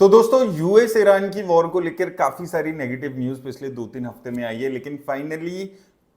तो दोस्तों US Iran की वॉर को लेकर काफी सारी नेगेटिव न्यूज पिछले 2-3 हफ्ते में आई है, लेकिन फाइनली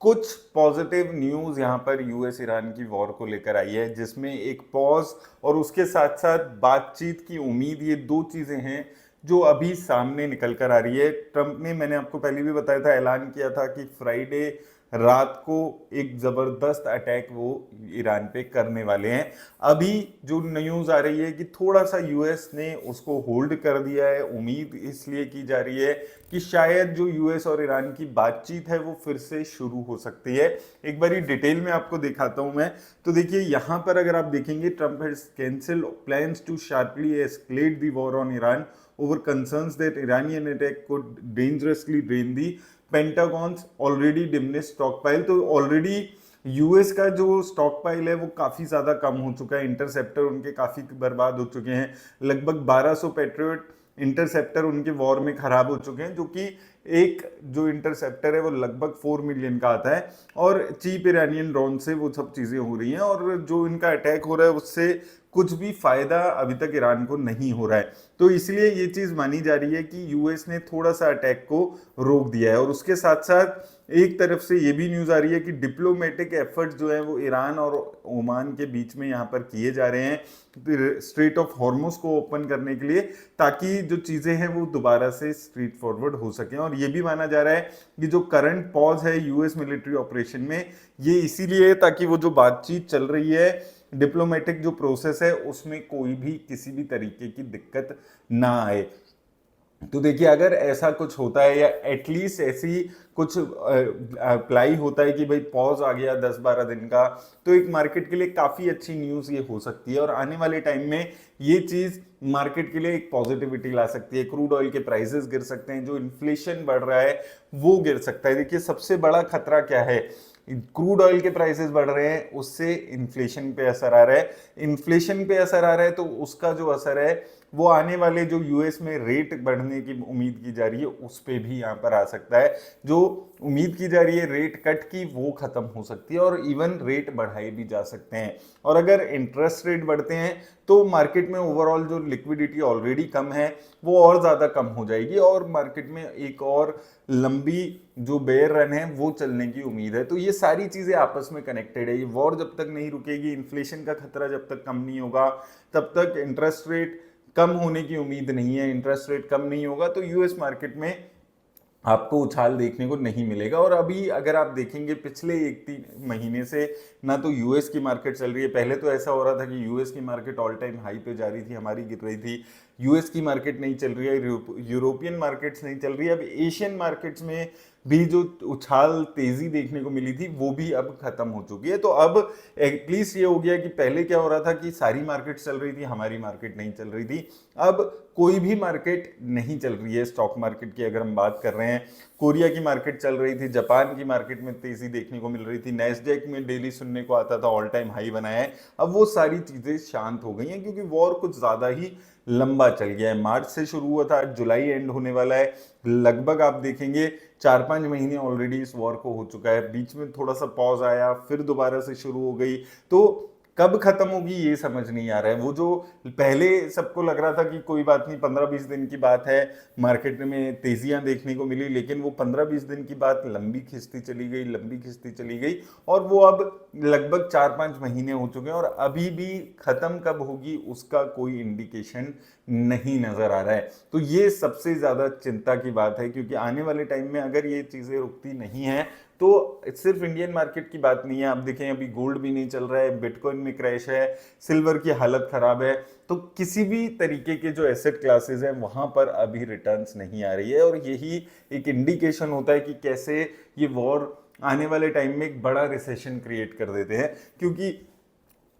कुछ पॉजिटिव न्यूज यहां पर यूएस ईरान की वॉर को लेकर आई है, जिसमें एक पॉज और उसके साथ साथ बातचीत की उम्मीद, ये दो चीजें हैं जो अभी सामने निकल कर आ रही है। ट्रंप ने, मैंने आपको पहले भी बताया था, ऐलान किया था कि फ्राइडे रात को एक जबरदस्त अटैक वो ईरान पे करने वाले हैं। अभी जो न्यूज आ रही है कि थोड़ा सा यूएस ने उसको होल्ड कर दिया है। उम्मीद इसलिए की जा रही है कि शायद जो यूएस और ईरान की बातचीत है वो फिर से शुरू हो सकती है। एक बारी डिटेल में आपको दिखाता हूं मैं। तो देखिए यहां पर अगर आप देखेंगे, Trump has cancelled plans to sharply escalate the war on Iran over concerns that Iranian attack could dangerously drain the Pentagon's already diminished stockpile। तो ऑलरेडी यूएस का जो स्टॉक पाइल है वो काफी ज्यादा कम हो चुका है। इंटरसेप्टर उनके काफी बर्बाद हो चुके हैं। लगभग 1200 पैट्रियट इंटरसेप्टर उनके वॉर में खराब हो चुके हैं, जो कि एक जो इंटरसेप्टर है वो लगभग 4 मिलियन का आता है। और चीप ईरानियन ड्रोन से वो सब चीजें हो रही हैं, और जो इनका अटैक हो रहा है उससे कुछ भी फायदा अभी तक ईरान को नहीं हो रहा है। तो इसलिए ये चीज मानी जा रही है कि यूएस ने थोड़ा सा अटैक को रोक दिया है। और उसके साथ साथ एक तरफ से ये भी न्यूज आ रही है कि डिप्लोमेटिक एफर्ट्स जो है वो ईरान और ओमान के बीच में यहाँ पर किए जा रहे हैं स्ट्रेट ऑफ हॉर्मुज को ओपन करने के लिए, ताकि जो चीजें हैं वो दोबारा से स्ट्रेट फॉरवर्ड हो सकें। और ये भी माना जा रहा है कि जो करंट पॉज है यूएस मिलिट्री ऑपरेशन में, ये इसीलिए है ताकि वो जो बातचीत चल रही है, डिप्लोमेटिक जो प्रोसेस है, उसमें कोई भी किसी भी तरीके की दिक्कत ना आए। तो देखिए अगर ऐसा कुछ होता है या एटलीस्ट ऐसी कुछ अप्लाई होता है कि भाई पॉज आ गया 10-12 दिन का, तो एक मार्केट के लिए काफी अच्छी न्यूज ये हो सकती है। और आने वाले टाइम में ये चीज मार्केट के लिए एक पॉजिटिविटी ला सकती है। क्रूड ऑयल के प्राइसेस गिर सकते हैं, जो इन्फ्लेशन बढ़ रहा है वो गिर सकता है। देखिए सबसे बड़ा खतरा क्या है, क्रूड ऑयल के प्राइसेस बढ़ रहे हैं, उससे इन्फ्लेशन पे असर आ रहा है। इन्फ्लेशन पे असर आ रहा है तो उसका जो असर है वो आने वाले जो यूएस में रेट बढ़ने की उम्मीद की जा रही है उस पे भी यहाँ पर आ सकता है। जो उम्मीद की जा रही है रेट कट की, वो खत्म हो सकती है और इवन रेट बढ़ाए भी जा सकते हैं। और अगर इंटरेस्ट रेट बढ़ते हैं तो मार्केट में ओवरऑल जो लिक्विडिटी ऑलरेडी कम है वो और ज्यादा कम हो जाएगी, और मार्केट में एक और लंबी जो बेयर रन है वो चलने की उम्मीद है। तो ये सारी चीजें आपस में कनेक्टेड है। ये वॉर जब तक नहीं रुकेगी, इन्फ्लेशन का खतरा जब तक कम नहीं होगा, तब तक इंटरेस्ट रेट कम होने की उम्मीद नहीं है। इंटरेस्ट रेट कम नहीं होगा तो यूएस मार्केट में आपको उछाल देखने को नहीं मिलेगा। और अभी अगर आप देखेंगे पिछले 1-3 महीने से ना तो यूएस की मार्केट चल रही है। पहले तो ऐसा हो रहा था कि यूएस की मार्केट ऑल टाइम हाई पे जा रही थी, हमारी गिर रही थी। यूएस की मार्केट नहीं चल रही है, यूरोपियन मार्केट्स नहीं चल रही है। अब एशियन मार्केट्स में भी जो उछाल तेजी देखने को मिली थी वो भी अब खत्म हो चुकी है। तो अब एटलीस्ट ये हो गया कि पहले क्या हो रहा था कि सारी मार्केट चल रही थी, हमारी मार्केट नहीं चल रही थी। अब कोई भी मार्केट नहीं चल रही है। स्टॉक मार्केट की अगर हम बात कर रहे हैं, कोरिया की मार्केट चल रही थी, जापान की मार्केट में तेजी देखने को मिल रही थी, नैस्डैक में डेली सुनने को आता था ऑल टाइम हाई बनाया है। अब वो सारी चीजें शांत हो गई हैं क्योंकि वॉर कुछ ज्यादा ही लंबा चल गया है। मार्च से शुरू हुआ था, जुलाई एंड होने वाला है। लगभग आप देखेंगे 4-5 महीने ऑलरेडी इस वॉर को हो चुका है। बीच में थोड़ा सा पॉज आया, फिर दोबारा से शुरू हो गई। तो कब खत्म होगी ये समझ नहीं आ रहा है। वो जो पहले सबको लग रहा था कि कोई बात नहीं, 15-20 दिन की बात है, मार्केट में तेजियां देखने को मिली, लेकिन वो 15-20 दिन की बात लंबी खिंचती चली गई, लंबी खिंचती चली गई, और वो अब लगभग 4-5 महीने हो चुके हैं और अभी भी खत्म कब होगी उसका कोई इंडिकेशन नहीं नजर आ रहा है। तो ये सबसे ज्यादा चिंता की बात है, क्योंकि आने वाले टाइम में अगर ये चीजें रुकती नहीं है तो सिर्फ इंडियन मार्केट की बात नहीं है। आप देखें अभी गोल्ड भी नहीं चल रहा है, बिटकॉइन में क्रैश है, सिल्वर की हालत खराब है। तो किसी भी तरीके के जो एसेट क्लासेस हैं वहां पर अभी रिटर्न्स नहीं आ रही है, और यही एक इंडिकेशन होता है कि कैसे ये वॉर आने वाले टाइम में एक बड़ा रिसेशन क्रिएट कर देते हैं। क्योंकि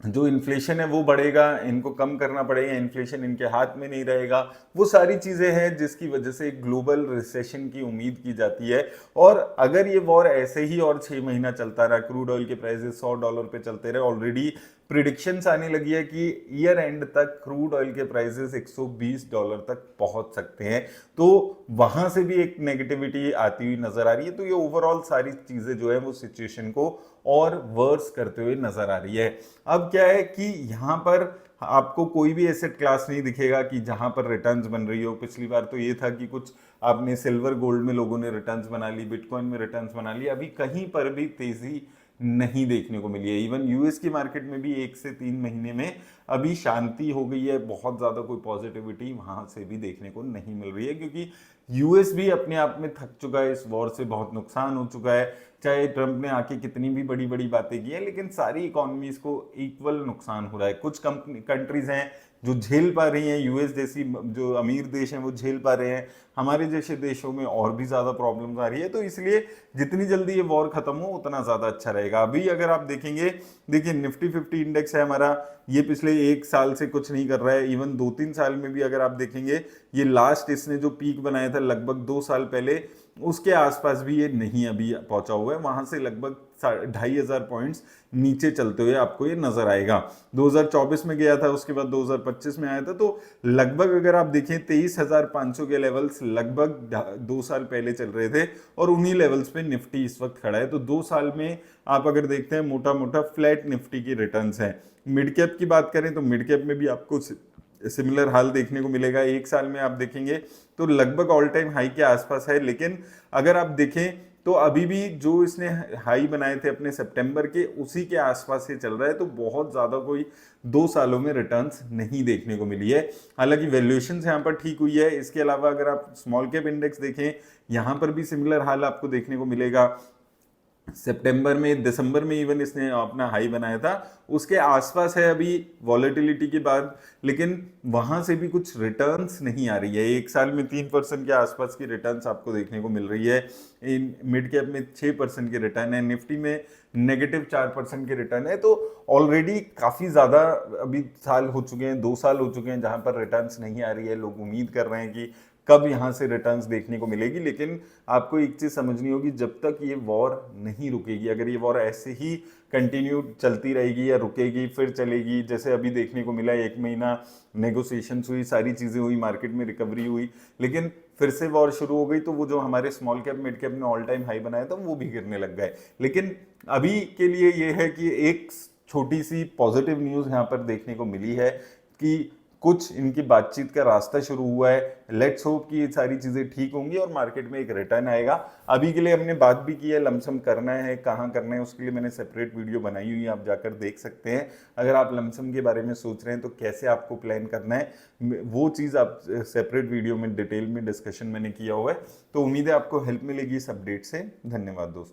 जो इन्फ्लेशन है वो बढ़ेगा, इनको कम करना पड़ेगा, इन्फ्लेशन इनके हाथ में नहीं रहेगा। वो सारी चीजें हैं जिसकी वजह से ग्लोबल रिसेशन की उम्मीद की जाती है। और अगर ये वॉर ऐसे ही और 6 महीना चलता रहा, क्रूड ऑयल के प्राइसेस $100 पे चलते रहे, ऑलरेडी प्रिडिक्शंस आने लगी है कि ईयर एंड तक क्रूड ऑयल के प्राइसेस $120 तक पहुंच सकते हैं। तो वहां से भी एक नेगेटिविटी आती हुई नजर आ रही है। तो ये ओवरऑल सारी चीजें जो है वो सिचुएशन को और वर्स करते हुए नजर आ रही है। अब क्या है कि यहाँ पर आपको कोई भी एसेट क्लास नहीं दिखेगा कि जहां पर रिटर्न्स बन रही हो। पिछली बार तो ये था कि कुछ आपने सिल्वर गोल्ड में लोगों ने रिटर्न्स बना ली, बिटकॉइन में रिटर्न्स बना ली, अभी कहीं पर भी तेजी नहीं देखने को मिली है। इवन यूएस की मार्केट में भी 1 से 3 महीने में अभी शांति हो गई है, बहुत ज्यादा कोई पॉजिटिविटी वहां से भी देखने को नहीं मिल रही है, क्योंकि यूएस भी अपने आप में थक चुका है, इस वॉर से बहुत नुकसान हो चुका है। चाहे ट्रंप ने आके कितनी भी बड़ी बड़ी बातें की है, लेकिन सारी इकोनॉमीज को इक्वल नुकसान हो रहा है। कुछ कंट्रीज हैं जो झेल पा रही हैं, यूएस जैसी जो अमीर देश हैं वो झेल पा रहे हैं, हमारे जैसे देशों में और भी ज्यादा प्रॉब्लम्स आ रही है। तो इसलिए जितनी जल्दी ये वॉर खत्म हो उतना ज्यादा अच्छा रहेगा। अभी अगर आप देखेंगे, देखिए निफ्टी 50 इंडेक्स है हमारा, ये पिछले 1 साल से कुछ नहीं कर रहा है। इवन 2-3 साल में भी अगर आप देखेंगे, ये लास्ट इसने जो पीक बनाया था लगभग 2 साल पहले, उसके आसपास भी ये नहीं अभी पहुंचा हुआ है। वहां से लगभग 2500 पॉइंट्स नीचे चलते हुए आपको ये नजर आएगा। 2024 में गया था, उसके बाद 2025 में आया था। तो लगभग अगर आप देखें 23,500 के लेवल्स लगभग 2 साल पहले चल रहे थे, और उन्हीं लेवल्स पे निफ्टी इस वक्त खड़ा है। तो 2 साल में आप अगर देखते हैं मोटा मोटा फ्लैट निफ्टी की रिटर्न्स हैं। मिड कैप की बात करें तो मिड कैप में भी आपको सिमिलर हाल देखने को मिलेगा। 1 साल में आप देखेंगे तो लगभग ऑल टाइम हाई के आसपास है, लेकिन अगर आप देखें तो अभी भी जो इसने हाई बनाए थे अपने सितंबर के, उसी के आसपास से चल रहा है। तो बहुत ज्यादा कोई 2 सालों में रिटर्न्स नहीं देखने को मिली है। हालांकि वैल्यूएशन यहाँ पर ठीक हुई है। इसके अलावा अगर आप स्मॉल कैप इंडेक्स देखें, यहाँ पर भी सिमिलर हाल आपको देखने को मिलेगा। सितंबर में, दिसंबर में इवन इसने अपना हाई बनाया था, उसके आसपास है अभी वॉलेटिलिटी के बाद, लेकिन वहां से भी कुछ रिटर्न्स नहीं आ रही है। 1 साल में 3% के आसपास की रिटर्न्स आपको देखने को मिल रही है। मिड कैप में 6% की रिटर्न है, निफ्टी में -4% की रिटर्न है। तो ऑलरेडी काफी ज्यादा अभी साल हो चुके हैं, 2 साल हो चुके हैं जहां पर रिटर्न्स नहीं आ रही है। लोग उम्मीद कर रहे हैं कि कब यहां से रिटर्न्स देखने को मिलेगी, लेकिन आपको एक चीज समझनी होगी, जब तक ये वॉर नहीं रुकेगी, अगर ये वॉर ऐसे ही कंटिन्यू चलती रहेगी या रुकेगी फिर चलेगी, जैसे अभी देखने को मिला 1 महीना नेगोशिएशंस हुई, सारी चीजें हुई, मार्केट में रिकवरी हुई, लेकिन फिर से वॉर शुरू हो गई, तो वो जो हमारे स्मॉल कैप मिड कैप ने ऑल टाइम हाई बनाया था वो भी गिरने लग गए। लेकिन अभी के लिए ये है कि एक छोटी सी पॉजिटिव न्यूज यहाँ पर देखने को मिली है कि कुछ इनकी बातचीत का रास्ता शुरू हुआ है। लेट्स होप कि ये सारी चीजें ठीक होंगी और मार्केट में एक रिटर्न आएगा। अभी के लिए हमने बात भी की है, लमसम करना है, कहाँ करना है, उसके लिए मैंने सेपरेट वीडियो बनाई हुई है, आप जाकर देख सकते हैं। अगर आप लमसम के बारे में सोच रहे हैं तो कैसे आपको प्लान करना है, वो चीज़ आप सेपरेट वीडियो में डिटेल में डिस्कशन मैंने किया हुआ है। तो उम्मीद है आपको हेल्प मिलेगी इस अपडेट से। धन्यवाद दोस्तों।